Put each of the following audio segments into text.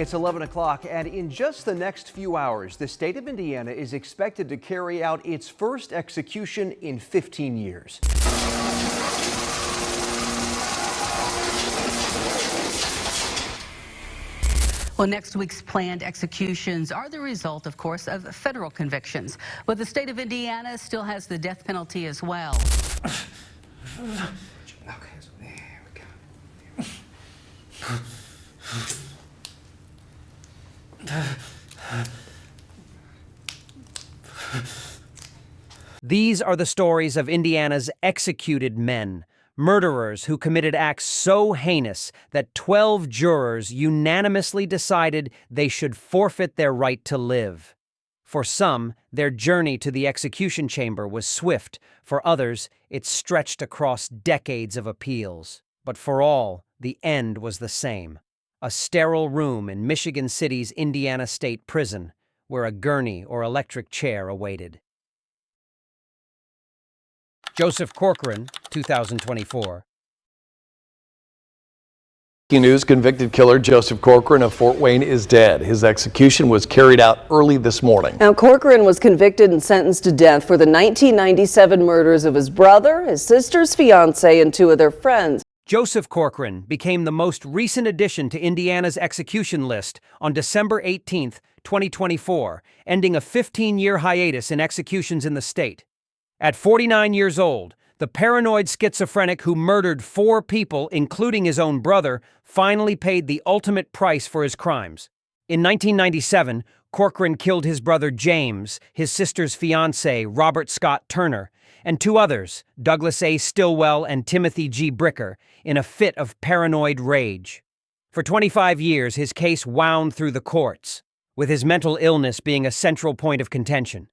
It's 11 o'clock, and in just the next few hours, the state of Indiana is expected to carry out its first execution in 15 years. Well, next week's planned executions are the result, of course, of federal convictions. But the state of Indiana still has the death penalty as well. Okay, so there we go. These are the stories of Indiana's executed men, murderers who committed acts so heinous that 12 jurors unanimously decided they should forfeit their right to live. For some, their journey to the execution chamber was swift. For others, it stretched across decades of appeals. But for all, the end was the same. A sterile room in Michigan City's Indiana State Prison, where a gurney or electric chair awaited. Joseph Corcoran, 2024. News: convicted killer Joseph Corcoran of Fort Wayne is dead. His execution was carried out early this morning. Now, Corcoran was convicted and sentenced to death for the 1997 murders of his brother, his sister's fiancé, and 2 of their friends. Joseph Corcoran became the most recent addition to Indiana's execution list on December 18, 2024, ending a 15-year hiatus in executions in the state. At 49 years old, the paranoid schizophrenic who murdered 4 people, including his own brother, finally paid the ultimate price for his crimes. In 1997, Corcoran killed his brother James, his sister's fiancé, Robert Scott Turner, and 2 others, Douglas A. Stillwell and Timothy G. Bricker, in a fit of paranoid rage. For 25 years, his case wound through the courts, with his mental illness being a central point of contention.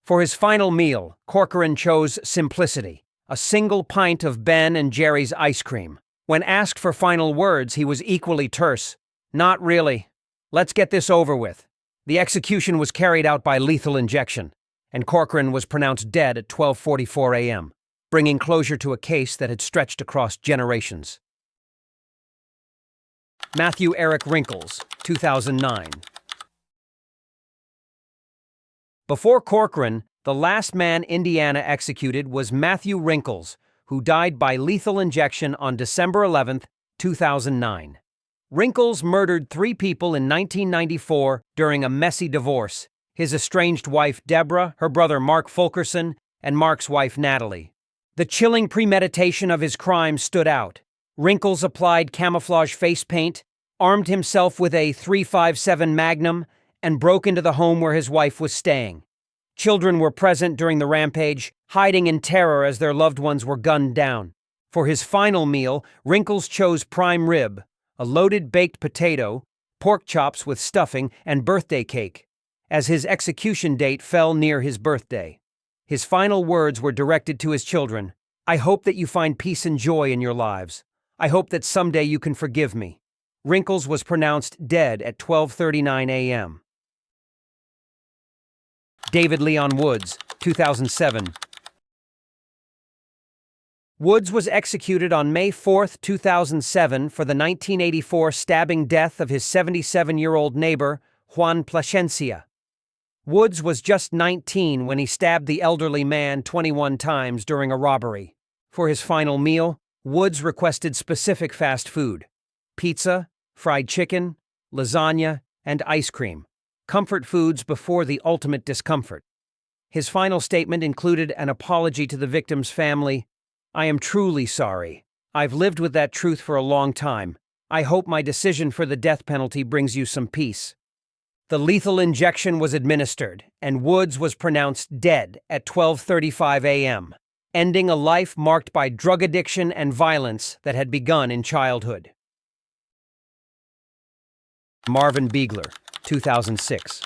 For his final meal, Corcoran chose simplicity, a single pint of Ben and Jerry's ice cream. When asked for final words, he was equally terse. "Not really. Let's get this over with." The execution was carried out by lethal injection, and Corcoran was pronounced dead at 12:44 a.m., bringing closure to a case that had stretched across generations. Matthew Eric Wrinkles, 2009. Before Corcoran, the last man Indiana executed was Matthew Wrinkles, who died by lethal injection on December 11, 2009. Wrinkles murdered 3 people in 1994 during a messy divorce: his estranged wife Deborah, her brother Mark Fulkerson, and Mark's wife Natalie. The chilling premeditation of his crime stood out. Wrinkles applied camouflage face paint, armed himself with a .357 Magnum, and broke into the home where his wife was staying. Children were present during the rampage, hiding in terror as their loved ones were gunned down. For his final meal, Wrinkles chose prime rib, a loaded baked potato, pork chops with stuffing, and birthday cake, as his execution date fell near his birthday. His final words were directed to his children: "I hope that you find peace and joy in your lives. I hope that someday you can forgive me." Wrinkles was pronounced dead at 12:39 a.m. David Leon Woods, 2007. Woods was executed on May 4, 2007 for the 1984 stabbing death of his 77-year-old neighbor, Juan Plasencia. Woods was just 19 when he stabbed the elderly man 21 times during a robbery. For his final meal, Woods requested specific fast food: pizza, fried chicken, lasagna, and ice cream. Comfort foods before the ultimate discomfort. His final statement included an apology to the victim's family: "I am truly sorry. I've lived with that truth for a long time. I hope my decision for the death penalty brings you some peace." The lethal injection was administered, and Woods was pronounced dead at 12:35 a.m., ending a life marked by drug addiction and violence that had begun in childhood. Marvin Beegler, 2006.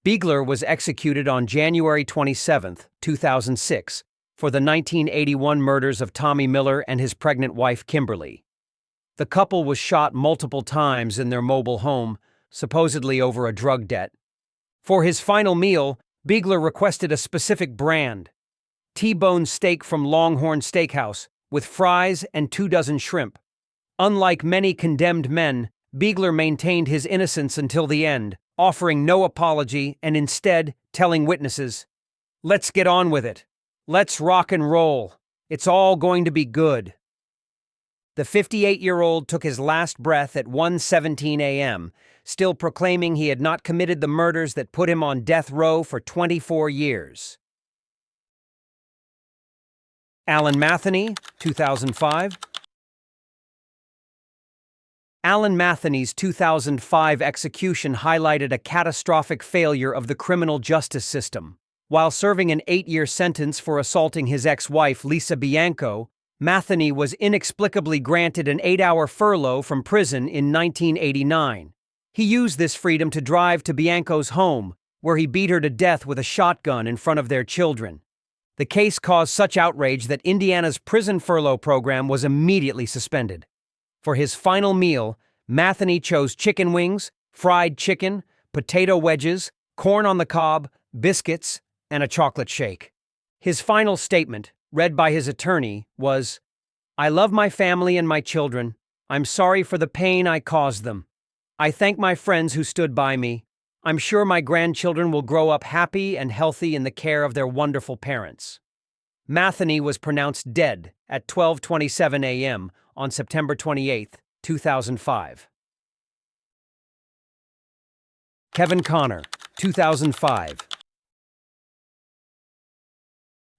Beegler was executed on January 27, 2006, for the 1981 murders of Tommie Miller and his pregnant wife Kimberly. The couple was shot multiple times in their mobile home, supposedly over a drug debt. For his final meal, Beegler requested a specific brand: T-bone steak from Longhorn Steakhouse, with fries and 24 shrimp. Unlike many condemned men, Beegler maintained his innocence until the end, offering no apology and instead telling witnesses, "Let's get on with it. Let's rock and roll. It's all going to be good." The 58-year-old took his last breath at 1:17 a.m., still proclaiming he had not committed the murders that put him on death row for 24 years. Alan Matheney, 2005. Alan Matheney's 2005 execution highlighted a catastrophic failure of the criminal justice system. While serving an 8-year sentence for assaulting his ex-wife Lisa Bianco, Matheney was inexplicably granted an 8-hour furlough from prison in 1989. He used this freedom to drive to Bianco's home, where he beat her to death with a shotgun in front of their children. The case caused such outrage that Indiana's prison furlough program was immediately suspended. For his final meal, Matheney chose chicken wings, fried chicken, potato wedges, corn on the cob, biscuits, and a chocolate shake. His final statement, read by his attorney, was, "I love my family and my children. I'm sorry for the pain I caused them. I thank my friends who stood by me. I'm sure my grandchildren will grow up happy and healthy in the care of their wonderful parents." Matheney was pronounced dead at 12:27 a.m. on September 28, 2005. Kevin Connor, 2005.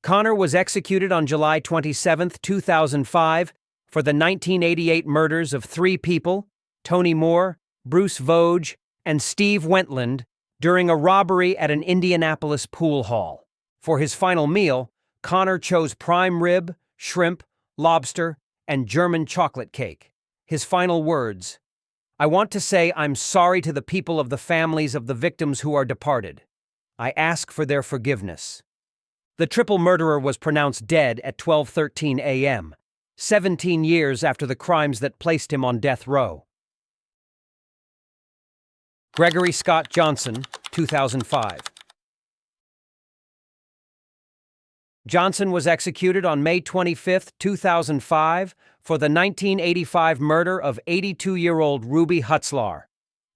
Connor was executed on July 27, 2005, for the 1988 murders of 3 people, Tony Moore, Bruce Voge, and Steve Wentland, during a robbery at an Indianapolis pool hall. For his final meal, Connor chose prime rib, shrimp, lobster, and German chocolate cake. His final words, "I want to say I'm sorry to the people of the families of the victims who are departed. I ask for their forgiveness." The triple murderer was pronounced dead at 12:13 a.m., 17 years after the crimes that placed him on death row. Gregory Scott Johnson, 2005. Johnson was executed on May 25, 2005, for the 1985 murder of 82-year-old Ruby Hutzlar.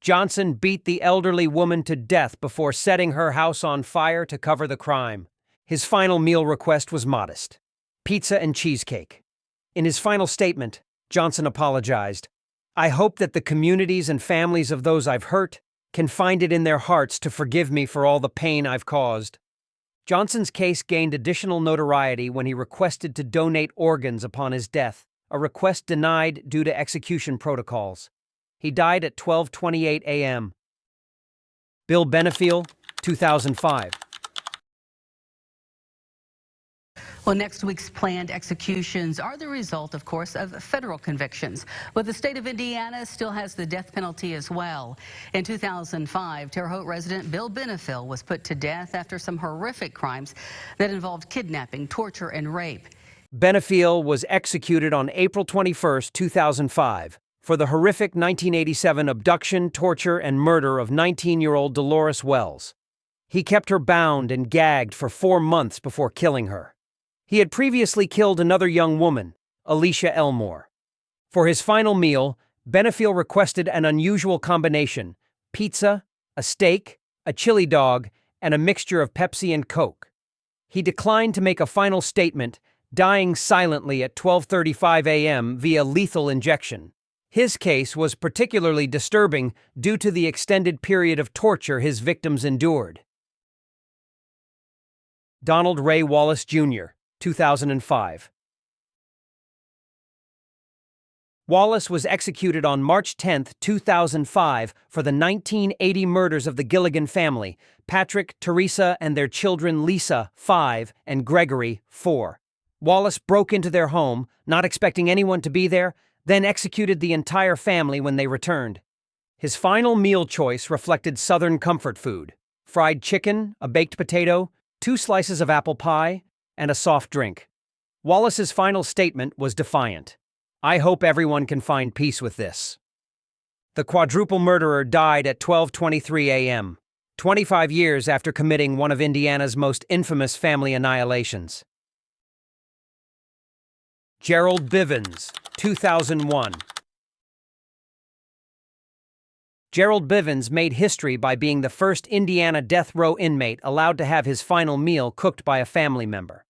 Johnson beat the elderly woman to death before setting her house on fire to cover the crime. His final meal request was modest: pizza and cheesecake. In his final statement, Johnson apologized. "I hope that the communities and families of those I've hurt can find it in their hearts to forgive me for all the pain I've caused." Johnson's case gained additional notoriety when he requested to donate organs upon his death, a request denied due to execution protocols. He died at 12:28 a.m. Bill Benefiel, 2005. Well, next week's planned executions are the result, of course, of federal convictions. But the state of Indiana still has the death penalty as well. In 2005, Terre Haute resident Bill Benefiel was put to death after some horrific crimes that involved kidnapping, torture, and rape. Benefiel was executed on April 21, 2005, for the horrific 1987 abduction, torture, and murder of 19-year-old Dolores Wells. He kept her bound and gagged for 4 months before killing her. He had previously killed another young woman, Alicia Elmore. For his final meal, Benefiel requested an unusual combination: pizza, a steak, a chili dog, and a mixture of Pepsi and Coke. He declined to make a final statement, dying silently at 12:35 a.m. via lethal injection. His case was particularly disturbing due to the extended period of torture his victims endured. Donald Ray Wallace, Jr., 2005. Wallace was executed on March 10, 2005, for the 1980 murders of the Gilligan family, Patrick, Teresa, and their children Lisa, 5, and Gregory, 4. Wallace broke into their home, not expecting anyone to be there, then executed the entire family when they returned. His final meal choice reflected Southern comfort food: fried chicken, a baked potato, 2 slices of apple pie, and a soft drink. Wallace's final statement was defiant: "I hope everyone can find peace with this." The quadruple murderer died at 12:23 a.m., 25 years after committing one of Indiana's most infamous family annihilations. Gerald Bivens, 2001. Gerald Bivens made history by being the first Indiana death row inmate allowed to have his final meal cooked by a family member.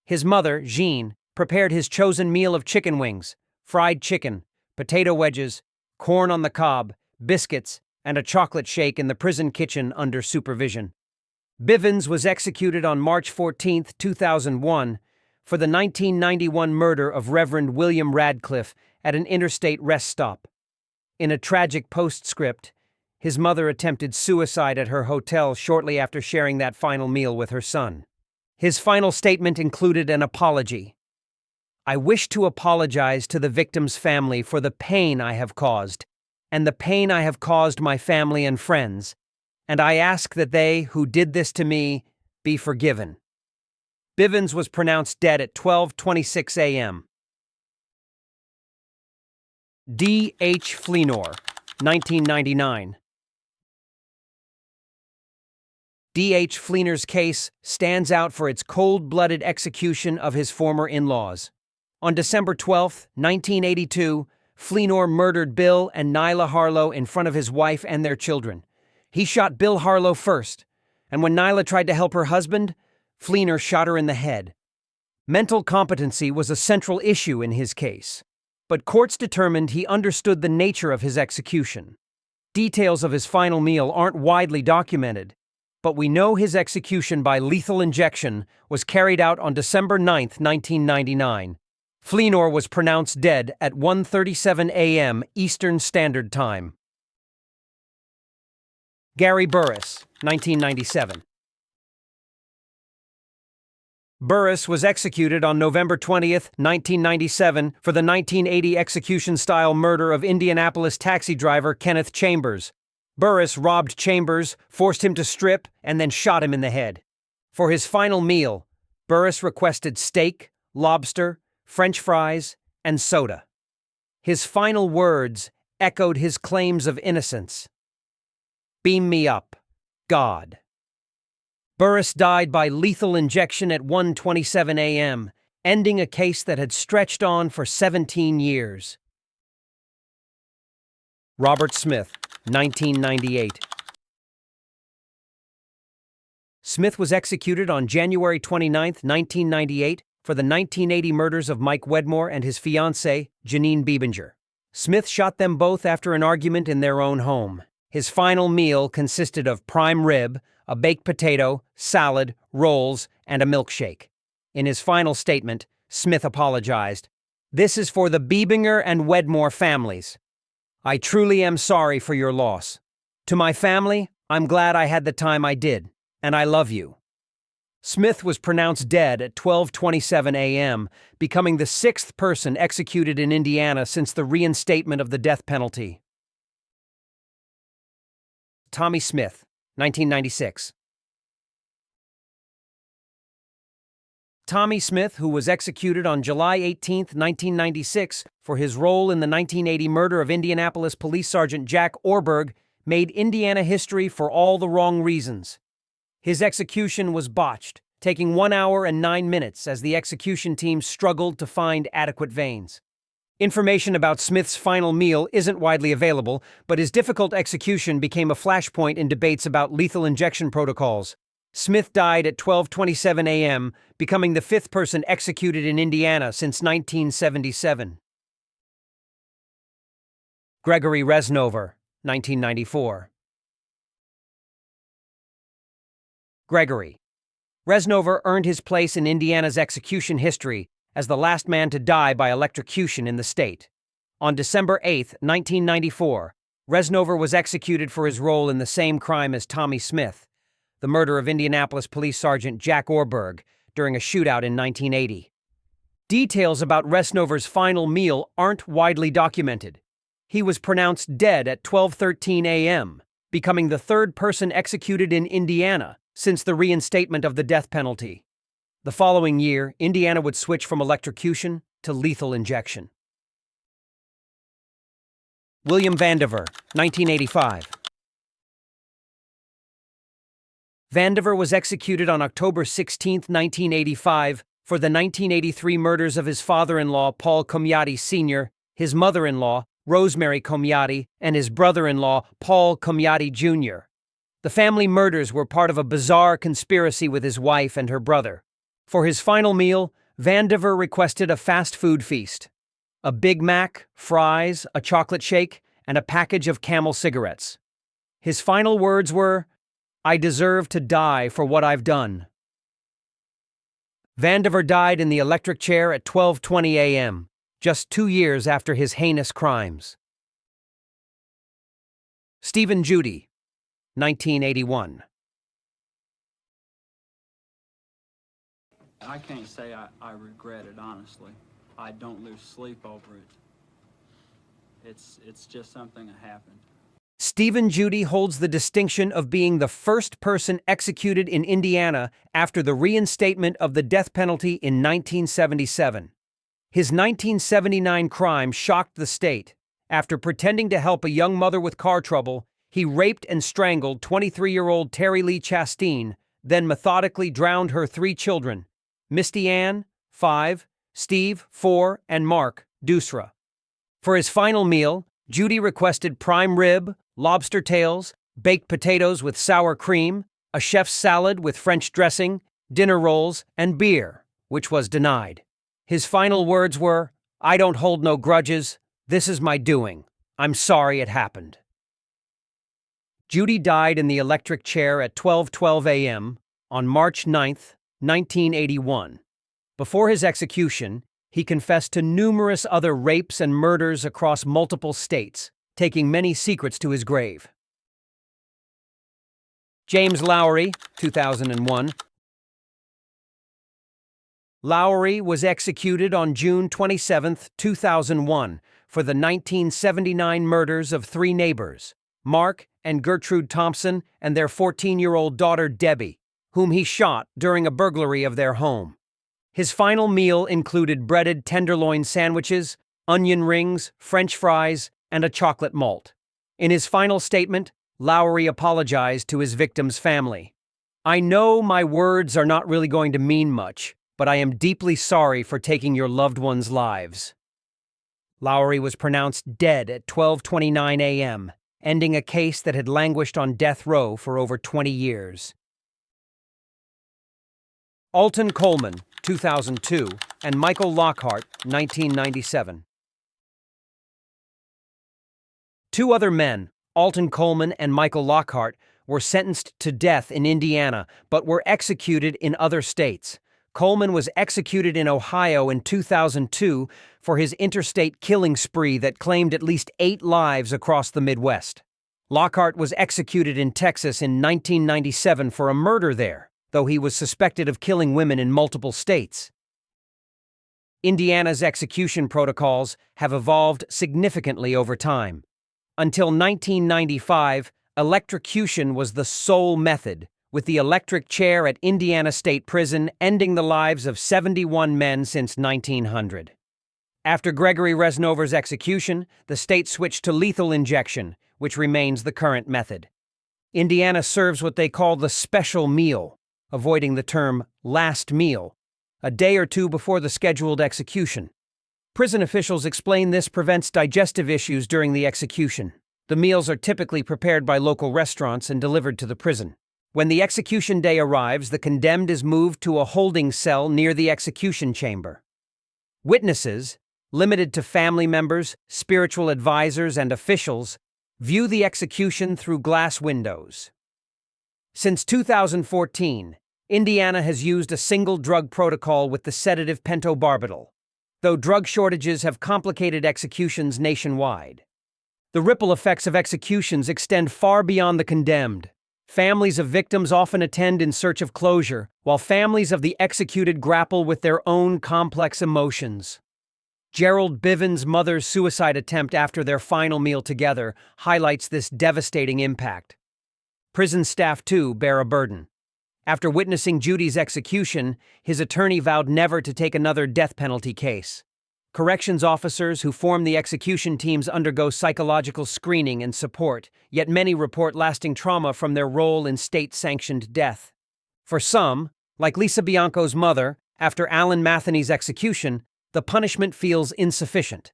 His mother, Jean, prepared his chosen meal of chicken wings, fried chicken, potato wedges, corn on the cob, biscuits, and a chocolate shake in the prison kitchen under supervision. Bivens was executed on March 14, 2001, for the 1991 murder of Reverend William Radcliffe at an interstate rest stop. In a tragic postscript, his mother attempted suicide at her hotel shortly after sharing that final meal with her son. His final statement included an apology. "I wish to apologize to the victim's family for the pain I have caused, and the pain I have caused my family and friends, and I ask that they who did this to me be forgiven." Bivens was pronounced dead at 12:26 a.m. D. H. Fleenor, 1999. D. H. Fleenor's case stands out for its cold-blooded execution of his former in-laws. On December 12, 1982, Fleenor murdered Bill and Nyla Harlow in front of his wife and their children. He shot Bill Harlow first, and when Nyla tried to help her husband, Fleenor shot her in the head. Mental competency was a central issue in his case, but courts determined he understood the nature of his execution. Details of his final meal aren't widely documented, but we know his execution by lethal injection was carried out on December 9, 1999. Fleenor was pronounced dead at 1:37 a.m. Eastern Standard Time. Gary Burris, 1997. Burris was executed on November 20, 1997, for the 1980 execution-style murder of Indianapolis taxi driver Kenneth Chambers. Burris robbed Chambers, forced him to strip, and then shot him in the head. For his final meal, Burris requested steak, lobster, French fries, and soda. His final words echoed his claims of innocence. "Beam me up, God." Burris died by lethal injection at 1:27 a.m., ending a case that had stretched on for 17 years. Robert Smith, 1998. Smith was executed on January 29, 1998, for the 1980 murders of Mike Wedmore and his fiancée, Janine Biebinger. Smith shot them both after an argument in their own home. His final meal consisted of prime rib, a baked potato, salad, rolls, and a milkshake. In his final statement, Smith apologized. "This is for the Biebinger and Wedmore families. I truly am sorry for your loss. To my family, I'm glad I had the time I did, and I love you." Smith was pronounced dead at 12:27 a.m., becoming the sixth person executed in Indiana since the reinstatement of the death penalty. Tommie Smith, 1996. Tommie Smith, who was executed on July 18, 1996, for his role in the 1980 murder of Indianapolis Police Sergeant Jack Orberg, made Indiana history for all the wrong reasons. His execution was botched, taking 1 hour and 9 minutes as the execution team struggled to find adequate veins. Information about Smith's final meal isn't widely available, but his difficult execution became a flashpoint in debates about lethal injection protocols. Smith died at 12:27 a.m., becoming the fifth person executed in Indiana since 1977. Gregory Resnover, 1994. Gregory Resnover earned his place in Indiana's execution history as the last man to die by electrocution in the state. On December 8, 1994, Resnover was executed for his role in the same crime as Tommie Smith, the murder of Indianapolis Police Sergeant Jack Orberg during a shootout in 1980. Details about Resnover's final meal aren't widely documented. He was pronounced dead at 12:13 a.m., becoming the third person executed in Indiana since the reinstatement of the death penalty. The following year, Indiana would switch from electrocution to lethal injection. William Vandiver, 1985. Vandiver was executed on October 16, 1985, for the 1983 murders of his father-in-law, Paul Comiotti Sr., his mother-in-law, Rosemary Comiotti, and his brother-in-law, Paul Comiotti Jr. The family murders were part of a bizarre conspiracy with his wife and her brother. For his final meal, Vandiver requested a fast food feast. A Big Mac, fries, a chocolate shake, and a package of Camel cigarettes. His final words were, "I deserve to die for what I've done." Vandiver died in the electric chair at 12:20 a.m., just 2 years after his heinous crimes. Steven Judy, 1981. I can't say I regret it, honestly. I don't lose sleep over it. It's just something that happened. Steven Judy holds the distinction of being the first person executed in Indiana after the reinstatement of the death penalty in 1977. His 1979 crime shocked the state. After pretending to help a young mother with car trouble, he raped and strangled 23-year-old Terry Lee Chasteen, then methodically drowned her 3 children, Misty Ann, 5, Steve, 4, and Mark, Dusra. For his final meal, Judy requested prime rib, lobster tails, baked potatoes with sour cream, a chef's salad with French dressing, dinner rolls, and beer, which was denied. His final words were, "I don't hold no grudges. This is my doing. I'm sorry it happened." Judy died in the electric chair at 12:12 a.m. on March 9, 1981. Before his execution, he confessed to numerous other rapes and murders across multiple states, taking many secrets to his grave. James Lowry, 2001. Lowry was executed on June 27, 2001, for the 1979 murders of 3 neighbors, Mark and Gertrude Thompson and their 14-year-old daughter Debbie, whom he shot during a burglary of their home. His final meal included breaded tenderloin sandwiches, onion rings, French fries, and a chocolate malt. In his final statement, Lowry apologized to his victim's family. "I know my words are not really going to mean much, but I am deeply sorry for taking your loved ones' lives." Lowry was pronounced dead at 12:29 a.m., ending a case that had languished on death row for over 20 years. Alton Coleman, 2002, and Michael Lockhart, 1997. 2 other men, Alton Coleman and Michael Lockhart, were sentenced to death in Indiana, but were executed in other states. Coleman was executed in Ohio in 2002 for his interstate killing spree that claimed at least 8 lives across the Midwest. Lockhart was executed in Texas in 1997 for a murder there, though he was suspected of killing women in multiple states. Indiana's execution protocols have evolved significantly over time. Until 1995, electrocution was the sole method, with the electric chair at Indiana State Prison ending the lives of 71 men since 1900. After Gregory Resnover's execution, the state switched to lethal injection, which remains the current method. Indiana serves what they call the special meal, avoiding the term last meal, a day or 2 before the scheduled execution. Prison officials explain this prevents digestive issues during the execution. The meals are typically prepared by local restaurants and delivered to the prison. When the execution day arrives, the condemned is moved to a holding cell near the execution chamber. Witnesses, limited to family members, spiritual advisors, and officials, view the execution through glass windows. Since 2014, Indiana has used a single drug protocol with the sedative pentobarbital, though drug shortages have complicated executions nationwide. The ripple effects of executions extend far beyond the condemned. Families of victims often attend in search of closure, while families of the executed grapple with their own complex emotions. Gerald Bivens' mother's suicide attempt after their final meal together highlights this devastating impact. Prison staff, too, bear a burden. After witnessing Judy's execution, his attorney vowed never to take another death penalty case. Corrections officers who form the execution teams undergo psychological screening and support, yet many report lasting trauma from their role in state-sanctioned death. For some, like Lisa Bianco's mother, after Alan Matheney's execution, the punishment feels insufficient.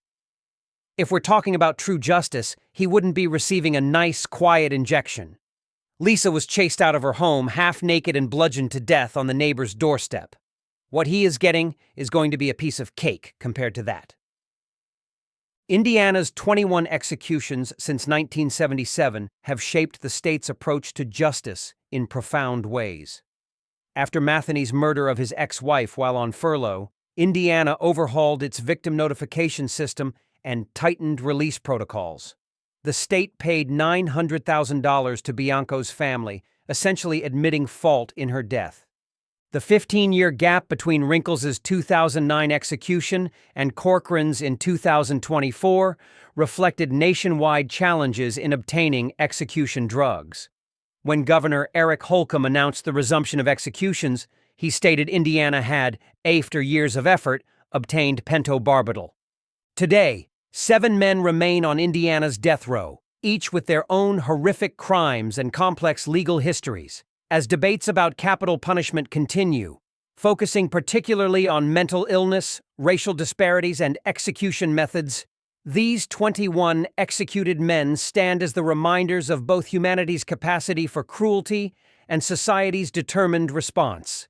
If we're talking about true justice, he wouldn't be receiving a nice, quiet injection. Lisa was chased out of her home, half naked and bludgeoned to death on the neighbor's doorstep. What he is getting is going to be a piece of cake compared to that. Indiana's 21 executions since 1977 have shaped the state's approach to justice in profound ways. After Matheney's murder of his ex-wife while on furlough, Indiana overhauled its victim notification system and tightened release protocols. The state paid $900,000 to Bianco's family, essentially admitting fault in her death. The 15-year gap between Wrinkles' 2009 execution and Corcoran's in 2024 reflected nationwide challenges in obtaining execution drugs. When Governor Eric Holcomb announced the resumption of executions, he stated Indiana had, after years of effort, obtained pentobarbital. Today, 7 men remain on Indiana's death row, each with their own horrific crimes and complex legal histories. As debates about capital punishment continue, focusing particularly on mental illness, racial disparities, and execution methods, these 21 executed men stand as the reminders of both humanity's capacity for cruelty and society's determined response.